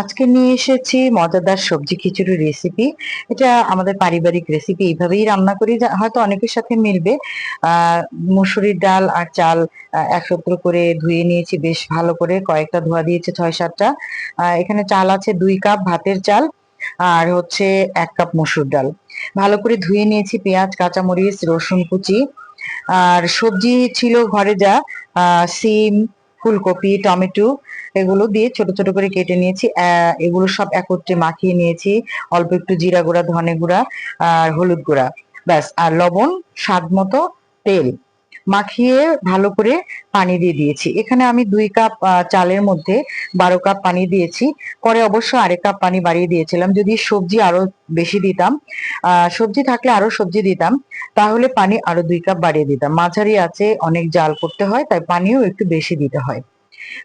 আজকে নিয়ে এসেছি মজাদার সবজি খিচুড়ি রেসিপি। এটা আমাদের পারিবারিক রেসিপি, এইভাবেই রান্না করি, হয়তো অনেকের সাথে মিলবে। আহ মুসুরির ডাল আর চাল একত্র করে ধুয়ে নিয়েছি বেশ ভালো করে, কয়েকটা ধোয়া দিয়েছে, 6-7টা। এখানে চাল আছে 2 কাপ ভাতের চাল, আর হচ্ছে 1 কাপ মসুর ডাল। ভালো করে ধুয়ে নিয়েছি, পেঁয়াজ, কাঁচামরিচ, রসুন কুচি, আর সবজি ছিল ঘরে যা সিম, ফুলকপি, টমেটো, এগুলো দিয়ে ছোট ছোট করে কেটে নিয়েছি। এগুলো সব একত্রে মাখিয়ে নিয়েছি। অল্প একটু জিরা গুঁড়া, ধনে গুঁড়া আর হলুদ গুঁড়া, ব্যাস, আর লবণ, স্বাদ মতো তেল মাখিয়ে ভালো করে পানি দিয়ে দিয়েছি। এখানে আমি 2 কাপ চালের মধ্যে 12 কাপ পানি দিয়েছি। পরে অবশ্য আরেক কাপ পানি বাড়িয়ে দিয়েছিলাম, যদি সবজি আরো বেশি দিতাম, সবজি থাকলে আরো সবজি দিতাম, তাহলে পানি আরো 2 কাপ বাড়িয়ে দিতাম। মাঝারি আছে, অনেক জাল করতে হয়, তাই পানিও একটু বেশি দিতে হয়।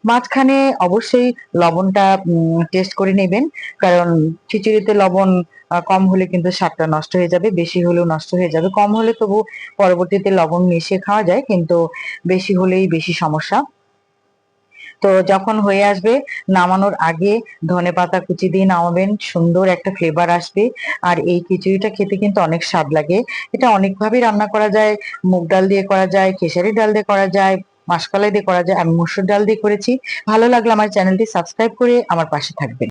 মাঝখানে অবশ্যই লবণটা টেস্ট করে নেবেন, কারণ খিচুড়িতে লবণ কম হলে কিন্তু স্বাদটা নষ্ট হয়ে যাবে, বেশি হলেও নষ্ট হয়ে যাবে। কম হলে তবু পরবর্তীতে লবণ মিশিয়ে খাওয়া যায়, কিন্তু বেশি হলেই বেশি সমস্যা। তো যখন হয়ে আসবে, নামানোর আগে ধনেপাতা কুচি দিয়ে নামাবেন, সুন্দর একটা ফ্লেভার আসবে। আর এই খিচুড়িটা খেতে কিন্তু অনেক স্বাদ লাগে। এটা অনেকভাবেই রান্না করা যায়, মুগ ডাল দিয়ে করা যায়, খেসারি ডাল দিয়ে করা যায়, মাসকলাই দিয়ে করা যায়, আমি মসুর ডাল দিয়ে করেছি। ভালো লাগলে আমার চ্যানেলটি সাবস্ক্রাইব করে আমার পাশে থাকবেন।